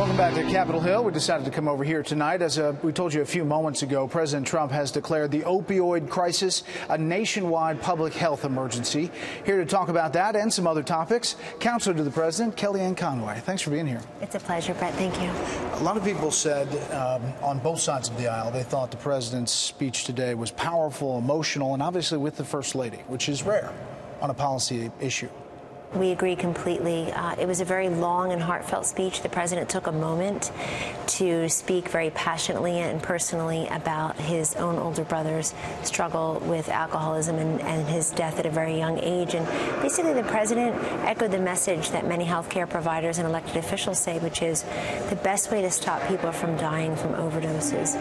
Welcome back to Capitol Hill. We decided to come over here tonight. As we told you a few moments ago, President Trump has declared the opioid crisis a nationwide public health emergency. Here to talk about that and some other topics, Counselor to the President, Kellyanne Conway. Thanks for being here. It's a pleasure, Brett. Thank you. A lot of people said on both sides of the aisle they thought the President's speech today was powerful, emotional, and obviously with the First Lady, which is rare on a policy issue. We agree completely. It was a very long and heartfelt speech. The president took a moment to speak very passionately and personally about his own older brother's struggle with alcoholism and his death at a very young age. And basically, the president echoed the message that many healthcare providers and elected officials say, which is the best way to stop people from dying from overdoses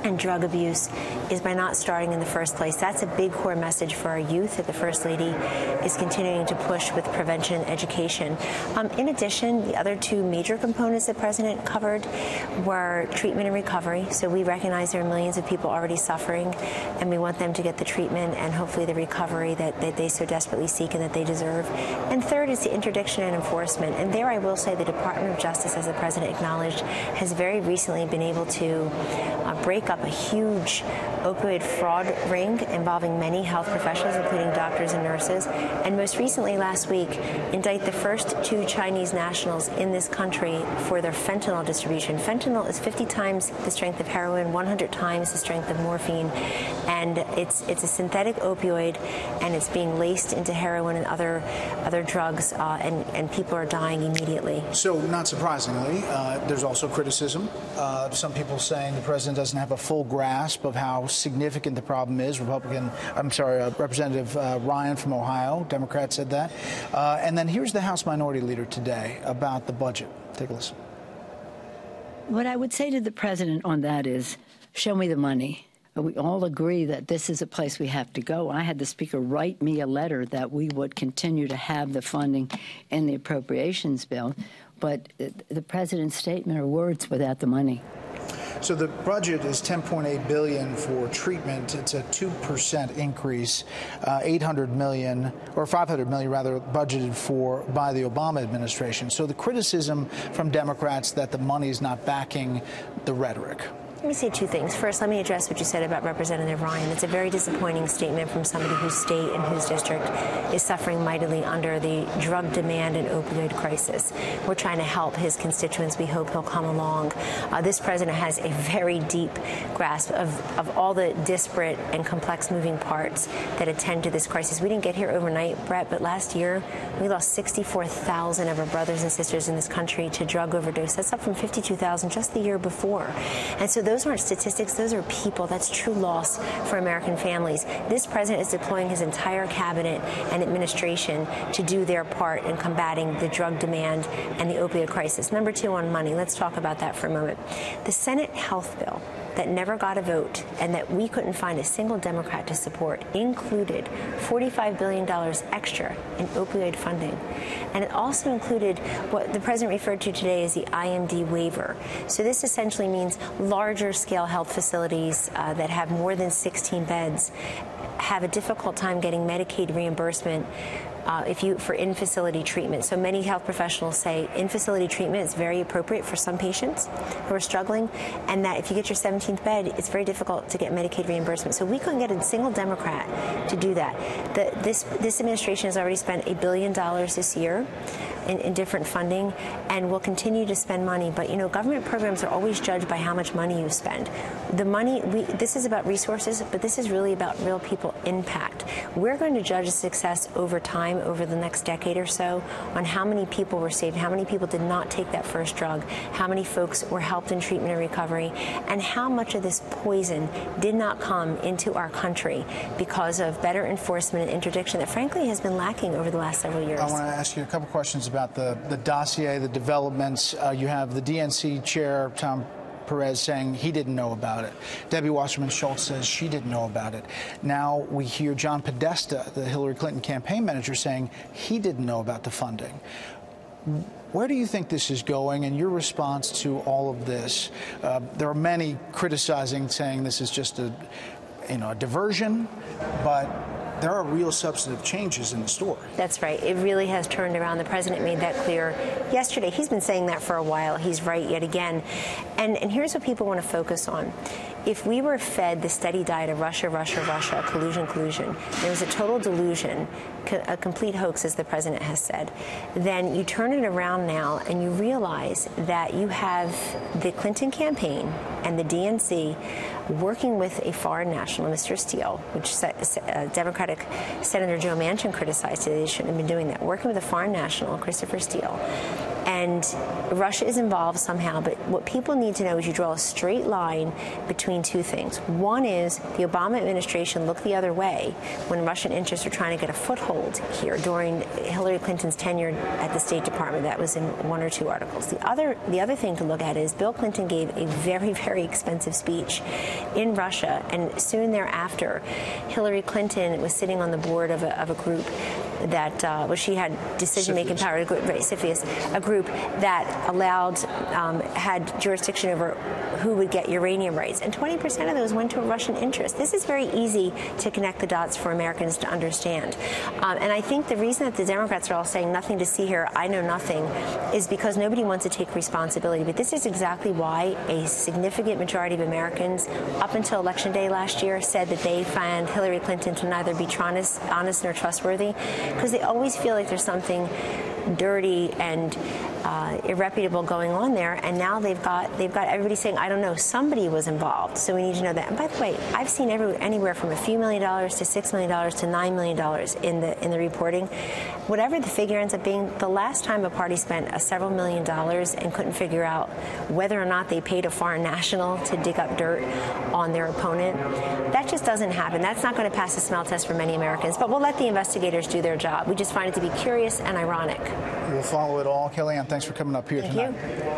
and drug abuse is by not starting in the first place. That's a big core message for our youth that the First Lady is continuing to push with prevention and education. In addition, the other two major components the president covered were treatment and recovery. So we recognize there are millions of people already suffering, and we want them to get the treatment and hopefully the recovery that they so desperately seek and that they deserve. And third is the interdiction and enforcement. And there I will say the Department of Justice, as the president acknowledged, has very recently been able to break up a huge opioid fraud ring involving many health professionals, including doctors and nurses, and most recently last week indict the first two Chinese nationals in this country for their fentanyl distribution. Fentanyl is 50 times the strength of heroin, 100 times the strength of morphine, and it's a synthetic opioid, and it's being laced into heroin and other drugs, and people are dying immediately. So, not surprisingly, there's also criticism. Some people saying the president doesn't have a full grasp of how significant the problem is. Representative Ryan from Ohio, Democrat, said that. And then here's the House Minority Leader today about the budget. Take a listen. What I would say to the president on that is, show me the money. We all agree that this is a place we have to go. I had the Speaker write me a letter that we would continue to have the funding in the appropriations bill. But the president's statement are words without the money. So the budget is $10.8 billion for treatment. It's a 2% increase, $500 million rather, budgeted for by the Obama administration. So the criticism from Democrats that the money is not backing the rhetoric. Let me say two things. First, let me address what you said about Representative Ryan. It's a very disappointing statement from somebody whose state and whose district is suffering mightily under the drug demand and opioid crisis. We're trying to help his constituents. We hope he'll come along. This president has a very deep grasp of all the disparate and complex moving parts that attend to this crisis. We didn't get here overnight, Brett, but last year we lost 64,000 of our brothers and sisters in this country to drug overdose. That's up from 52,000 just the year before. And so those aren't statistics, those are people. That's true loss for American families. This president is deploying his entire cabinet and administration to do their part in combating the drug demand and the opioid crisis. Number two, on money. Let's talk about that for a moment. The Senate health bill that never got a vote and that we couldn't find a single Democrat to support included $45 billion extra in opioid funding. And it also included what the president referred to today as the IMD waiver. So this essentially means larger scale health facilities that have more than 16 beds have a difficult time getting Medicaid reimbursement for in-facility treatment. So many health professionals say in-facility treatment is very appropriate for some patients who are struggling, and that if you get your 17th bed, it's very difficult to get Medicaid reimbursement. So we couldn't get a single Democrat to do that. This administration has already spent $1 billion this year in different funding, and will continue to spend money. But, you know, government programs are always judged by how much money you spend. The money, this is about resources, but this is really about real people impact. We're going to judge success over time, over the next decade or so, on how many people were saved, how many people did not take that first drug, how many folks were helped in treatment and recovery, and how much of this poison did not come into our country because of better enforcement and interdiction that, frankly, has been lacking over the last several years. I want to ask you a couple questions about the dossier, the developments. You have the DNC chair, Tom Perez, saying he didn't know about it. Debbie Wasserman Schultz says she didn't know about it. Now we hear John Podesta, the Hillary Clinton campaign manager, saying he didn't know about the funding. Where do you think this is going, and your response to all of this? There are many criticizing, saying this is just a diversion, but there are real substantive changes in the story. That's right. It really has turned around. The president made that clear yesterday. He's been saying that for a while. He's right yet again. And here's what people want to focus on. If we were fed the steady diet of Russia, Russia, Russia, collusion, collusion, there was a total delusion, a complete hoax, as the president has said, then you turn it around now and you realize that you have the Clinton campaign and the DNC working with a foreign national, Mr. Steele, which Democratic Senator Joe Manchin criticized today. They shouldn't have been doing that. Working with a foreign national, Christopher Steele. And Russia is involved somehow, but what people need to know is you draw a straight line between two things. One is the Obama administration looked the other way when Russian interests were trying to get a foothold here during Hillary Clinton's tenure at the State Department. That was in one or two articles. The other thing to look at is Bill Clinton gave a very, very expensive speech in Russia, and soon thereafter, Hillary Clinton was sitting on the board of a group that she had decision-making power, a group that allowed, had jurisdiction over who would get uranium rights, and 20% of those went to a Russian interest. This is very easy to connect the dots for Americans to understand. And I think the reason that the Democrats are all saying nothing to see here, I know nothing, is because nobody wants to take responsibility. But this is exactly why a significant majority of Americans, up until Election Day last year, said that they found Hillary Clinton to neither be honest nor trustworthy, because they always feel like there's something dirty and irreputable going on there, and now they've got everybody saying, I don't know, somebody was involved, so we need to know that. And by the way, I've seen anywhere from a few $1 million to $6 million to $9 million in the reporting. Whatever the figure ends up being, the last time a party spent several $1 million and couldn't figure out whether or not they paid a foreign national to dig up dirt on their opponent, that just doesn't happen. That's not going to pass the smell test for many Americans, but we'll let the investigators do their job. We just find it to be curious and ironic. We'll follow it all. Kellyanne, thanks for coming up here tonight. Thank you.